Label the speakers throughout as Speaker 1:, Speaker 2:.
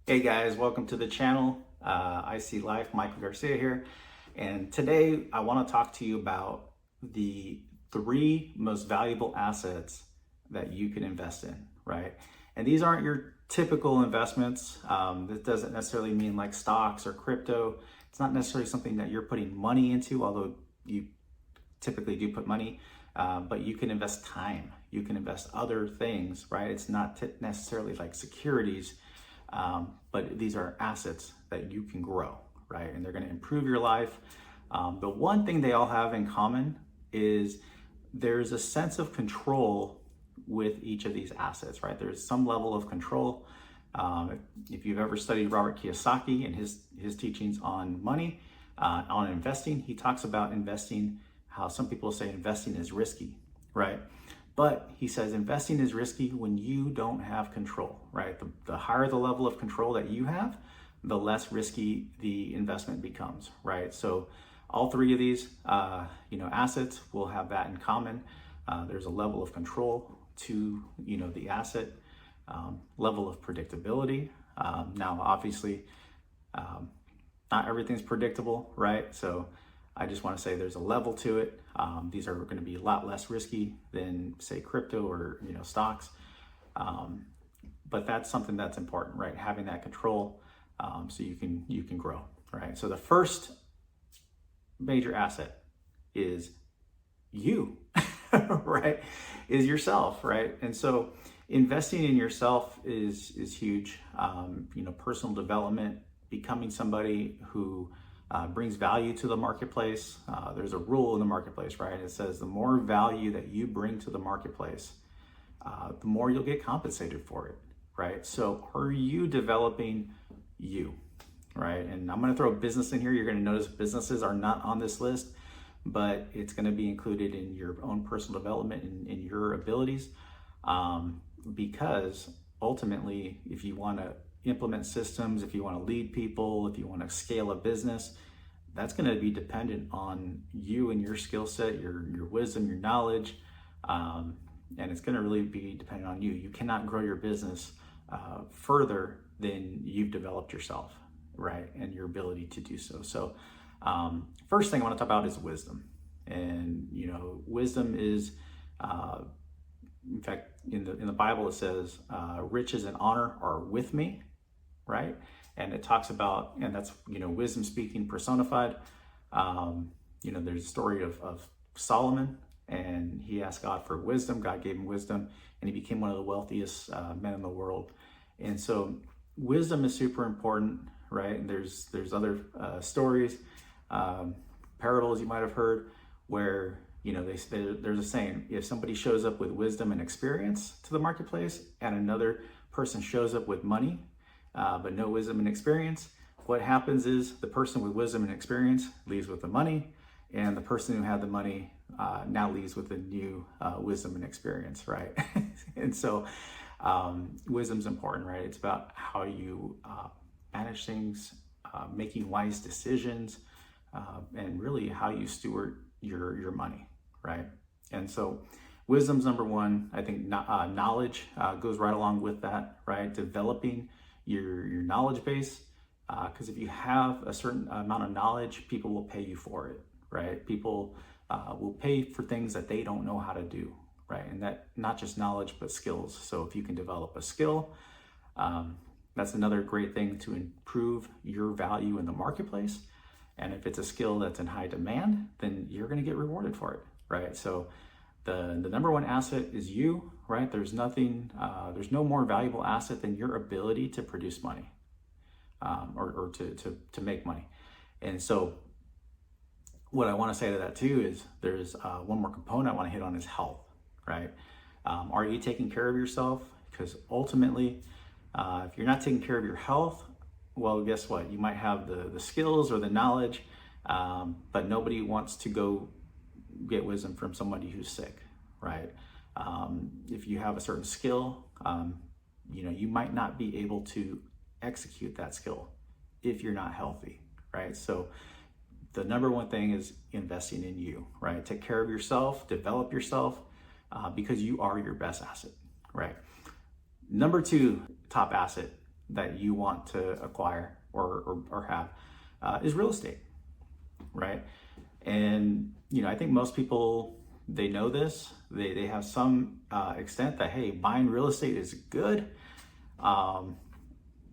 Speaker 1: Hey guys, welcome to the channel. I See Life, Michael Garcia here. And today I want to talk to you about the three most valuable assets that you can invest in, right? And these aren't your typical investments. This doesn't necessarily mean like stocks or crypto. It's not necessarily something that you're putting money into, although you typically do put money, but you can invest time. You can invest other things, right? It's not necessarily like securities. But these are assets that you can grow, right? And they're going to improve your life. The one thing they all have in common is there's a sense of control with each of these assets, right? There's some level of control. If you've ever studied Robert Kiyosaki and his teachings on money, on investing, he talks about investing, how some people say investing is risky, right? But he says investing is risky when you don't have control, right? The higher the level of control that you have, the less risky the investment becomes, right? So all three of these, assets will have that in common. There's a level of control to, the asset, level of predictability. Now, obviously, not everything's predictable, right? So I just want to say there's a level to it. These are going to be a lot less risky than, say, crypto or stocks. But that's something that's important, right? Having that control, so you can grow, right? So the first major asset is you, right? Is yourself, right? And so investing in yourself is huge. Personal development, becoming somebody who brings value to the marketplace. There's a rule in the marketplace, right? It says the more value that you bring to the marketplace, the more you'll get compensated for it, right? So are you developing you, right? And I'm going to throw business in here. You're going to notice businesses are not on this list, but it's going to be included in your own personal development and in your abilities, because ultimately, if you want to implement systems, if you want to lead people, if you want to scale a business, that's going to be dependent on you and your skill set, your wisdom, your knowledge, and it's going to really be dependent on you. You cannot grow your business further than you've developed yourself, right, and your ability to do so. So first thing I want to talk about is wisdom. And wisdom is in fact, in the Bible, it says, riches and honor are with me, right? And it talks about, and that's, wisdom speaking personified. There's a story of Solomon, and he asked God for wisdom. God gave him wisdom, and he became one of the wealthiest men in the world. And so wisdom is super important, right? And there's other stories, parables you might have heard, where there's a saying: if somebody shows up with wisdom and experience to the marketplace, and another person shows up with money, but no wisdom and experience, what happens is the person with wisdom and experience leaves with the money, and the person who had the money now leaves with the new wisdom and experience, right? And so wisdom's important, right? It's about how you manage things, making wise decisions, and really how you steward your money, right? And so wisdom's number one. I think knowledge goes right along with that, right? Developing your knowledge base, because if you have a certain amount of knowledge, people will pay you for it, right? People will pay for things that they don't know how to do, right? And that not just knowledge, but skills. So if you can develop a skill, that's another great thing to improve your value in the marketplace. And if it's a skill that's in high demand, then you're going to get rewarded for it, right? So the number one asset is you, right? There's no more valuable asset than your ability to produce money, or to make money. And so what I want to say to that too is there's one more component I want to hit on is health, right? Are you taking care of yourself? Because ultimately, if you're not taking care of your health, well, guess what? You might have the skills or the knowledge, but nobody wants to go get wisdom from somebody who's sick, right? If you have a certain skill, you might not be able to execute that skill if you're not healthy, right? So the number one thing is investing in you, right? Take care of yourself, develop yourself, because you are your best asset, right? Number two top asset that you want to acquire or have is real estate, right? And, I think most people, they know this, they have some extent that, hey, buying real estate is good.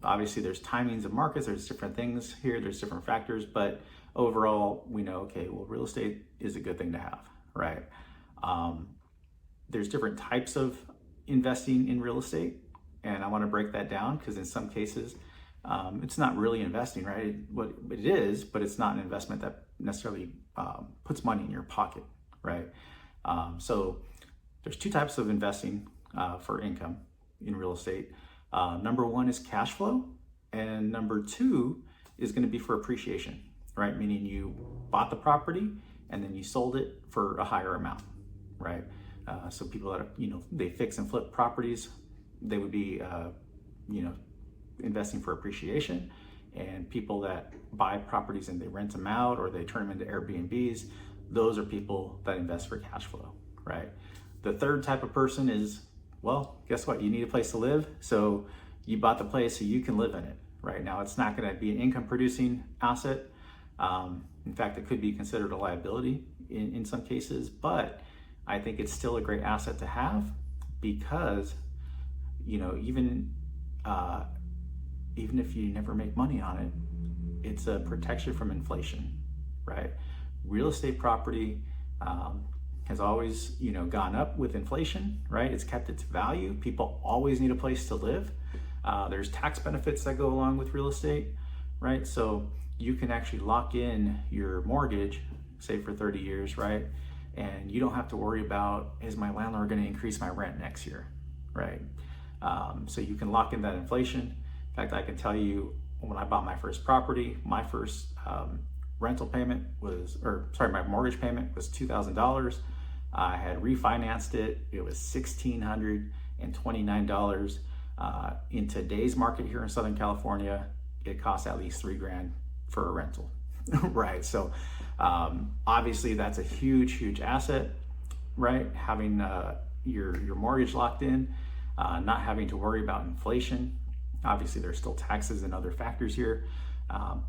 Speaker 1: Obviously there's timings of markets, there's different things here, there's different factors, but overall we know, okay, well, real estate is a good thing to have, right? There's different types of investing in real estate, and I want to break that down because in some cases it's not really investing, right? What it is, but it's not an investment that necessarily puts money in your pocket, right? So there's two types of investing for income in real estate. Number one is cash flow, and number two is going to be for appreciation, right? Meaning you bought the property and then you sold it for a higher amount, right? So people that, they fix and flip properties, they would be, investing for appreciation. And people that buy properties and they rent them out or they turn them into Airbnbs, those are people that invest for cash flow, right? The third type of person is, well, guess what? You need a place to live. So you bought the place so you can live in it, right? Now, it's not going to be an income producing asset. In fact, it could be considered a liability in some cases, but I think it's still a great asset to have because, even if you never make money on it, it's a protection from inflation, right? Real estate property has always, gone up with inflation, right? It's kept its value. People always need a place to live. There's tax benefits that go along with real estate, right? So you can actually lock in your mortgage, say for 30 years, right? And you don't have to worry about, is my landlord going to increase my rent next year, right? So you can lock in that inflation. In fact, I can tell you when I bought my first property, my first rental payment my mortgage payment was $2,000. I had refinanced it. It was $1,629. In today's market here in Southern California, it costs at least $3,000 for a rental, right? So obviously that's a huge asset, right? Having your mortgage locked in, not having to worry about inflation. Obviously there's still taxes and other factors here,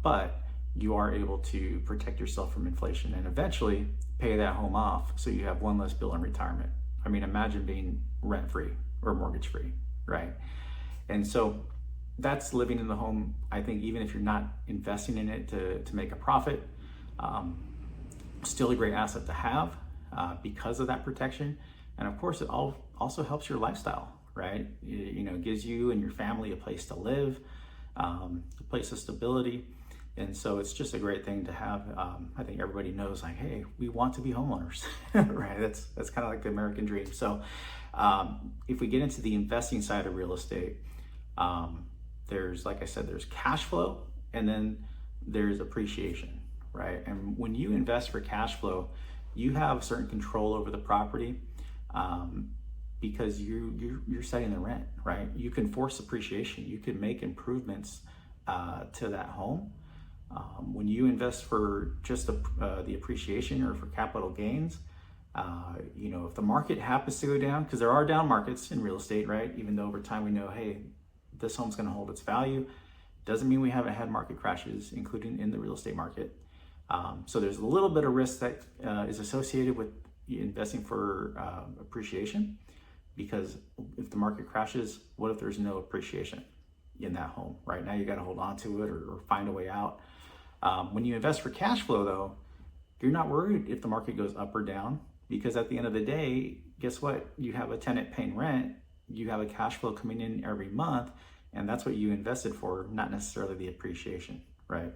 Speaker 1: but you are able to protect yourself from inflation and eventually pay that home off so you have one less bill in retirement. I mean, imagine being rent-free or mortgage-free, right? And so that's living in the home. I think even if you're not investing in it to make a profit, still a great asset to have because of that protection. And of course, it also helps your lifestyle, right? It gives you and your family a place to live, a place of stability. And so it's just a great thing to have. I think everybody knows, like, hey, we want to be homeowners, right? That's kind of like the American dream. So if we get into the investing side of real estate, there's, like I said, there's cash flow and then there's appreciation, right? And when you invest for cash flow, you have certain control over the property because you're setting the rent, right? You can force appreciation. You can make improvements to that home. When you invest for just the appreciation or for capital gains, if the market happens to go down, because there are down markets in real estate, right? Even though over time we know, hey, this home's going to hold its value, doesn't mean we haven't had market crashes, including in the real estate market. So there's a little bit of risk that is associated with investing for appreciation, because if the market crashes, what if there's no appreciation in that home? Right now you got to hold on to it or find a way out. When you invest for cash flow, though, you're not worried if the market goes up or down, because at the end of the day, guess what? You have a tenant paying rent, you have a cash flow coming in every month, and that's what you invested for, not necessarily the appreciation, right?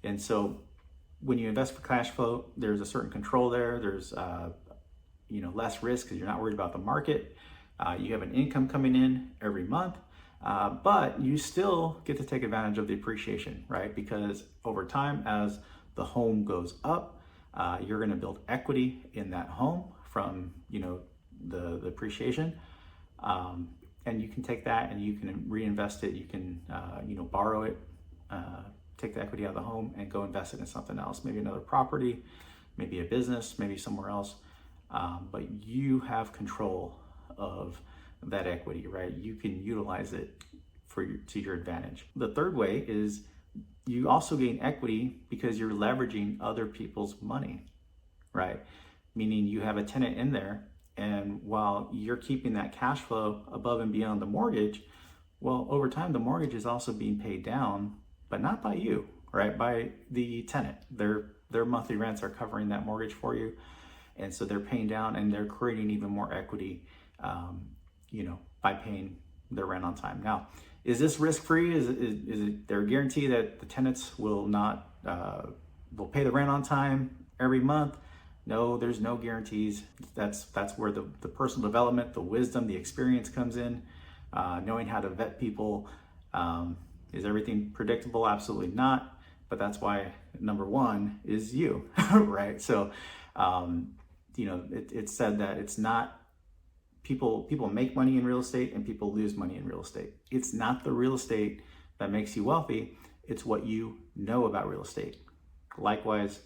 Speaker 1: And so when you invest for cash flow, there's a certain control there. There's less risk because you're not worried about the market. You have an income coming in every month. But you still get to take advantage of the appreciation, right? Because over time, as the home goes up, you're going to build equity in that home from, the appreciation. And you can take that and you can reinvest it. You can, borrow it, take the equity out of the home and go invest it in something else, maybe another property, maybe a business, maybe somewhere else. But you have control of that equity, right? You can utilize it to your advantage. The third way is you also gain equity because you're leveraging other people's money, right? Meaning you have a tenant in there, and while you're keeping that cash flow above and beyond the mortgage, well, over time, the mortgage is also being paid down, but not by you, right? By the tenant. Their monthly rents are covering that mortgage for you. And so they're paying down and they're creating even more equity, by paying their rent on time. Now, is this risk-free? Is there a guarantee that the tenants will not, will pay the rent on time every month? No, there's no guarantees. That's where the personal development, the wisdom, the experience comes in. Knowing how to vet people. Is everything predictable? Absolutely not. But that's why number one is you, right? So, it's said that it's not people make money in real estate and people lose money in real estate. It's not the real estate that makes you wealthy. It's what you know about real estate. Likewise,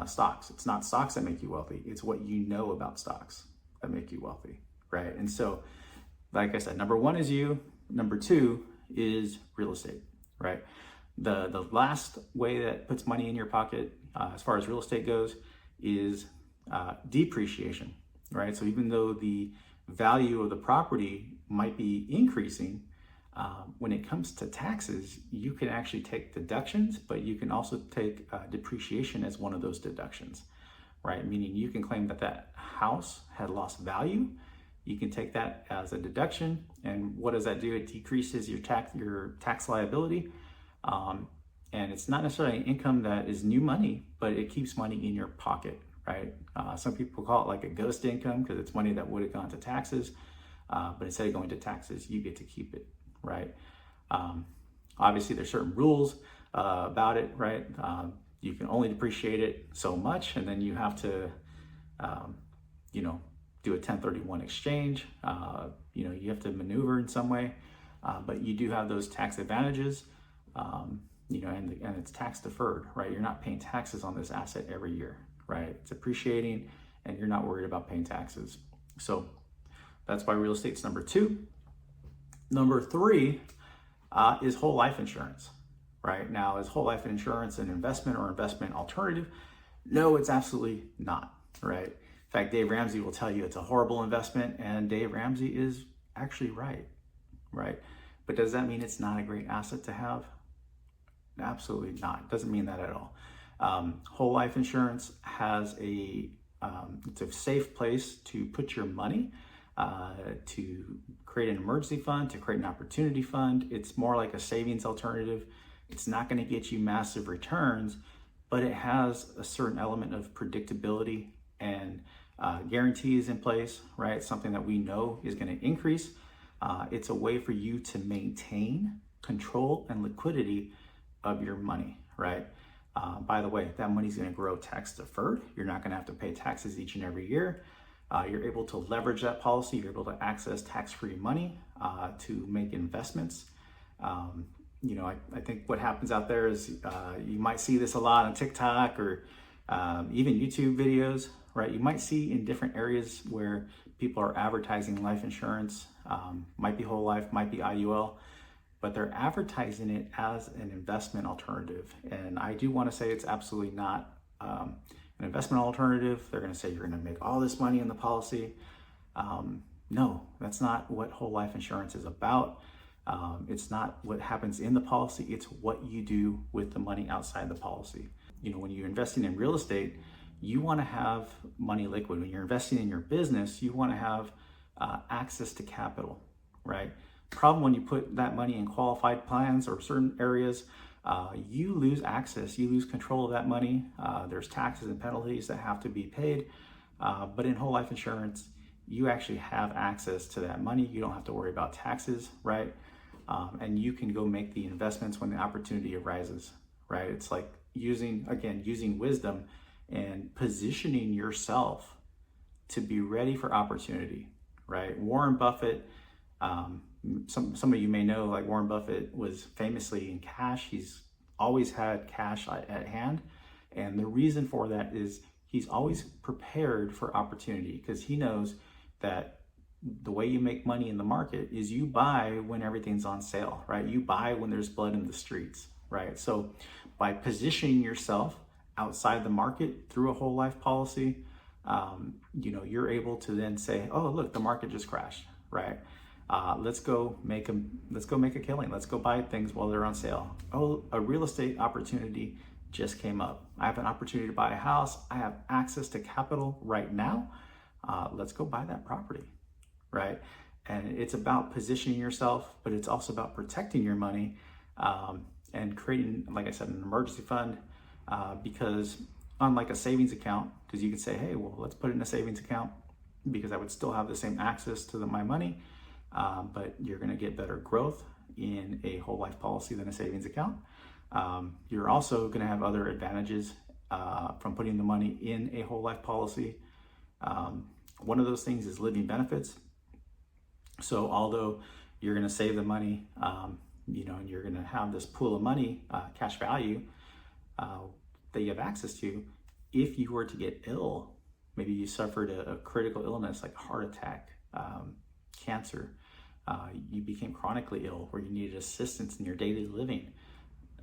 Speaker 1: stocks. It's not stocks that make you wealthy. It's what you know about stocks that make you wealthy, right? And so, like I said, number one is you. Number two is real estate, right? The last way that puts money in your pocket, as far as real estate goes, is depreciation, right? So even though the value of the property might be increasing, when it comes to taxes, you can actually take deductions, but you can also take depreciation as one of those deductions, right? Meaning you can claim that house had lost value. You can take that as a deduction, and what does that do? It decreases your tax liability, and it's not necessarily an income that is new money, but it keeps money in your pocket, right? Some people call it like a ghost income because it's money that would have gone to taxes, but instead of going to taxes, you get to keep it, right? Obviously, there's certain rules about it, right? You can only depreciate it so much, and then you have to, do a 1031 exchange. You have to maneuver in some way, but you do have those tax advantages, and it's tax deferred, right? You're not paying taxes on this asset every year, right? It's appreciating and you're not worried about paying taxes. So that's why real estate's number two. Number three is whole life insurance, right? Now, is whole life insurance an investment or investment alternative? No, it's absolutely not, right? In fact, Dave Ramsey will tell you it's a horrible investment, and Dave Ramsey is actually right? But does that mean it's not a great asset to have? Absolutely not. It doesn't mean that at all. Whole life insurance has it's a safe place to put your money, to create an emergency fund, to create an opportunity fund. It's more like a savings alternative. It's not going to get you massive returns, but it has a certain element of predictability and guarantees in place, right? Something that we know is going to increase. It's a way for you to maintain control and liquidity of your money, right? By the way, that money's going to grow tax deferred. You're not going to have to pay taxes each and every year. You're able to leverage that policy. You're able to access tax-free money to make investments. I think what happens out there is you might see this a lot on TikTok or even YouTube videos, right? You might see in different areas where people are advertising life insurance, might be whole life, might be IUL, but they're advertising it as an investment alternative. And I do want to say it's absolutely not an investment alternative. They're going to say you're going to make all this money in the policy. No, that's not what whole life insurance is about. It's not what happens in the policy. It's what you do with the money outside the policy. When you're investing in real estate, you want to have money liquid. When you're investing in your business, you want to have access to capital, right? Problem when you put that money in qualified plans or certain areas, you lose access, you lose control of that money. There's taxes and penalties that have to be paid. But in whole life insurance, you actually have access to that money. You don't have to worry about taxes, right? And you can go make the investments when the opportunity arises, right? It's like using wisdom and positioning yourself to be ready for opportunity, right? Warren Buffett, some of you may know, like Warren Buffett was famously in cash. He's always had cash at hand. And the reason for that is he's always prepared for opportunity because he knows that the way you make money in the market is you buy when everything's on sale, right? You buy when there's blood in the streets, right? So by positioning yourself outside the market through a whole life policy, you're able to then say, oh, look, the market just crashed, right? Let's go make a killing. Let's go buy things while they're on sale. Oh, a real estate opportunity just came up. I have an opportunity to buy a house. I have access to capital right now. Let's go buy that property, right? And it's about positioning yourself, but it's also about protecting your money and creating, like I said, an emergency fund because unlike a savings account, because you could say, hey, well, let's put it in a savings account because I would still have the same access to my money, but you're going to get better growth in a whole life policy than a savings account. You're also going to have other advantages from putting the money in a whole life policy. One of those things is living benefits. So although you're going to save the money, and you're going to have this pool of money, cash value, that you have access to, if you were to get ill, maybe you suffered a critical illness like a heart attack, cancer, you became chronically ill where you needed assistance in your daily living,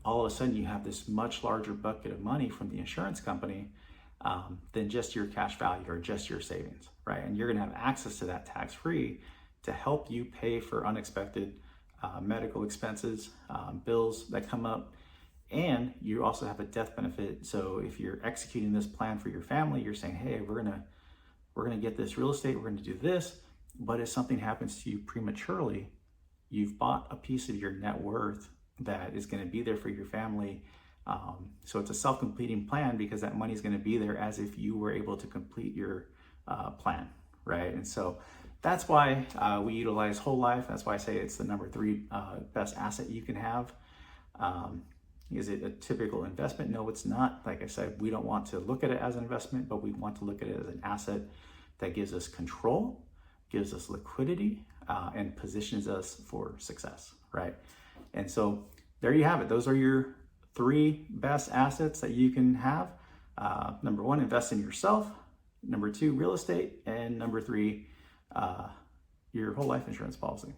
Speaker 1: all of a sudden you have this much larger bucket of money from the insurance company than just your cash value or just your savings, right? And you're going to have access to that tax-free to help you pay for unexpected medical expenses, bills that come up. And you also have a death benefit. So if you're executing this plan for your family, you're saying, hey, we're gonna get this real estate, we're gonna do this, but if something happens to you prematurely, you've bought a piece of your net worth that is gonna be there for your family. So it's a self-completing plan because that money is gonna be there as if you were able to complete your plan, right? And so that's why we utilize whole life. That's why I say it's the number 3 best asset you can have. Is it a typical investment? No, it's not. Like I said, we don't want to look at it as an investment, but we want to look at it as an asset that gives us control, gives us liquidity, and positions us for success, right? And so there you have it. Those are your 3 best assets that you can have. Number 1, invest in yourself. Number 2, real estate. And number 3, your whole life insurance policy.